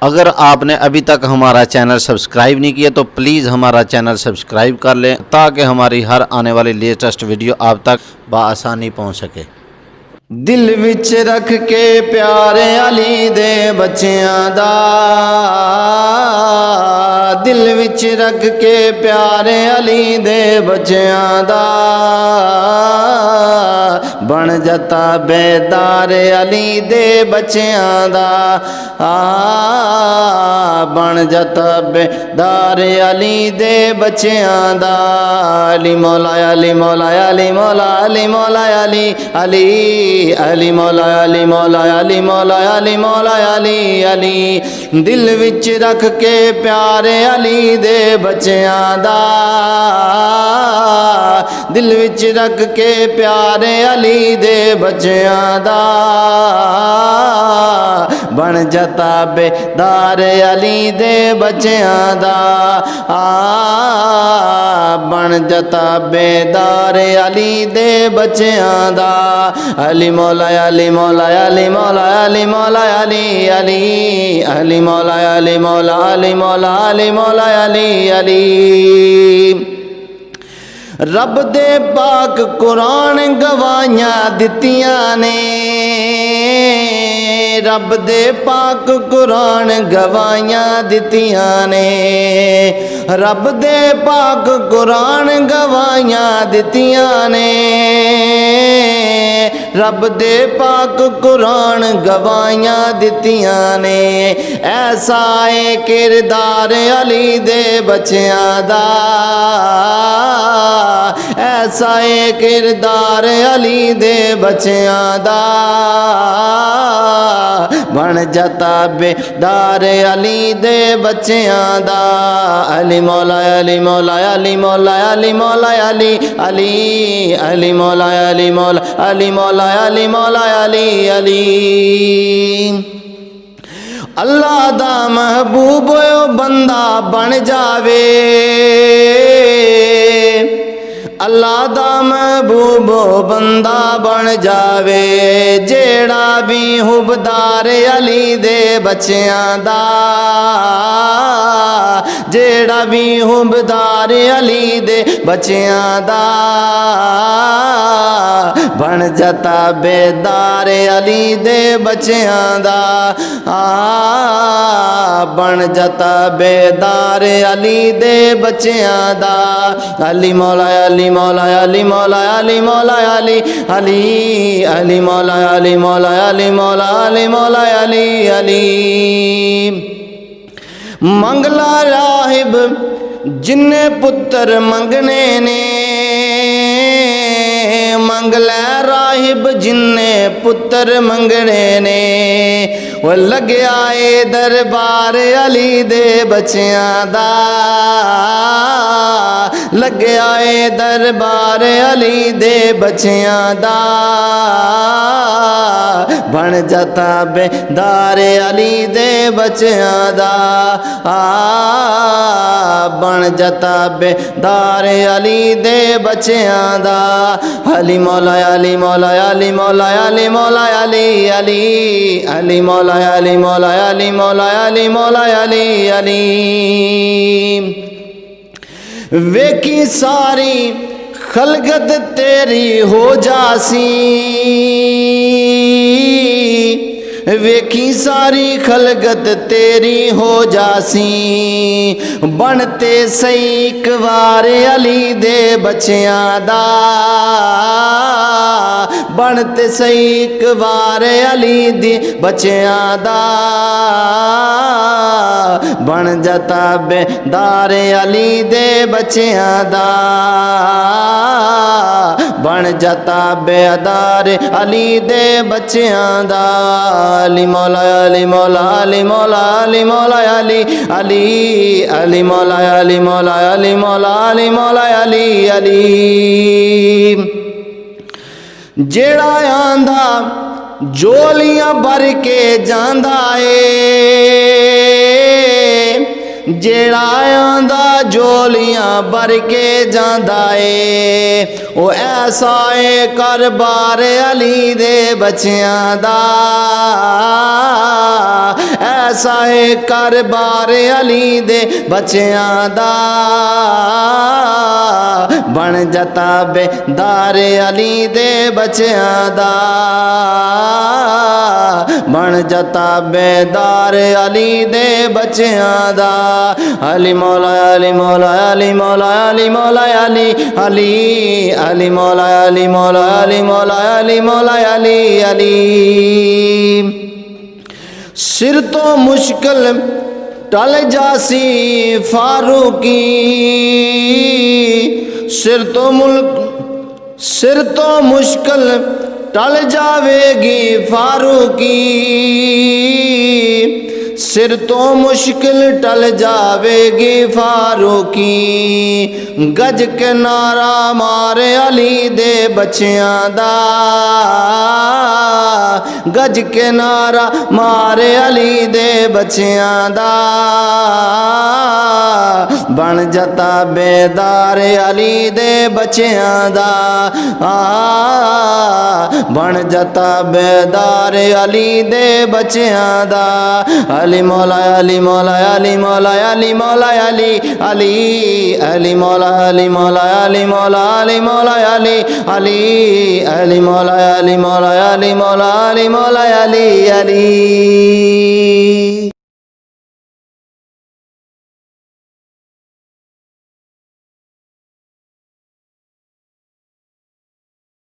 अगर आपने अभी तक हमारा चैनल सब्सक्राइब नहीं किया तो प्लीज़ हमारा चैनल सब्सक्राइब कर लें ताकि हमारी हर आने वाली लेटेस्ट वीडियो आप तक बआसानी पहुंच सके। दिल विच रख के प्यारे अली दे बच्चियां दा, दिल विच रख के प्यारे अली दे बच्चियां दा, बन जता बेदार अली दे बच्चियां दा, बन जता बेदार अली दे बच्चियां दा। अली मौला अली मौला अली मौला अली मौला अली अली अली मौला अली मौला अली मौला अली मौला अली अली, दिल विच रख के प्यारे अली दे बच्चियां दा, दिल विच रख के प्यारे अली दे बच्चियां दा, बन जता बेदार अली दे बच्चियां दा, बन जता बेदार अली दे बच्चियां दा। अली मौला अली मौला अली मौला अली मौला अली अली अली मौला अली मौला अली मौला अली मौला अली अली। रब दे पाक कुरान गवाहियां दित्तियां ने, रब दे पाक कुरान गवाहियां दित्तियां ने, रब दे पाक कुरान गवाहियां दित्तियां ने, रब दे पाक कुरान गवाहियां दित्तियां ने। ऐसा है किरदार अली दे बच्चियां दा, ऐसा है किरदार अली दे बच्चियां दा, बन जता बेदार अली दे बच्चियां दा। अली मौला अली मौला अली मौला अली मौला अली अली अली मौला अली मौला अली मौला अली मौला अली अली। अल्लाह दा महबूब बंदा बन जावे, अल्लाह दा महबूब बंदा बन जावे, जेड़ा भी हुबदार अली दे बच्चियां दा, जेड़ा भी हुबदार अली दे बच्चियां दा, बन जता बेदार अली दे बच्चियां दा, बन जता बेदार अली दे बच्चियां दा। अली मौला अली मौला अली मौला अली मौला अली अली अली मौला अली मौला अली मौला अली मौला अली अली। मंगला राहिब जिन्ने पुत्र मंगने ने, मंगला राहिब जिन्ने पुत्र मंगने ने, वो लगे आए दरबार अली दे बच्चियां दा, लगे आए दरबार अली दे बच्चियां दा, बन जता बेदार अली दे बच्चियां दा, बन जता बेदार अली दे बच्चियां दा। अली मौला अली मौला अली मौला अली मौला अली अली अली मौला अली मौला अली मौला अली मौला अली अली। वेखी सारी खलगत तेरी हो जासी, वेखी सारी खलगत तेरी हो जासी, बनते सही एक बार अली दे बच्चियां दा, बनते सही एक बार अली दे बच्चियां दा, बन जता बेदार अली दे बच्चियां दा, बन जता बेदार अली दे बच्चियां दा। अली मौला अली मौला अली मौला अली मौला अली अली अली मौला अली मौला अली मौला अली मौला अली अली। जेड़ा आंदा जोलियां भर के जांदा ए, जेड़ा आंदा जोलियां भर के जांदा ए ओ ऐसा ए करबार अली दे बच्चियां दा ऐसा ए करबार अली दे बच्चियां दा बन जता बेदार अली दे बच्चियां दा बन जता बेदार अली दे बच्चियां दा अली मौला अली मौला अली मौला अली मौला अली अली अली मौला अली मौला अली मौला अली मौला अली अली सिर तो मुश्किल टल जासी फारूकी सिर तो मुश्किल टल जावेगी फारूकी सिर तो मुश्किल टल जावेगी फारूकी गज के नारा मारे अली दे बच्चियां दा गज के नारा मारे अली दे बच्चियां दा बन जता बेदार अली दे बच्चियां दा बन जता बेदार अली दे बच्चियां दा अली मौला अली मौला अली मौला अली मौला अली अली अली मौला अली मौला अली मौला अली मौला अली अली अली मौला अली मौला अली मौला अली मौला अली अली।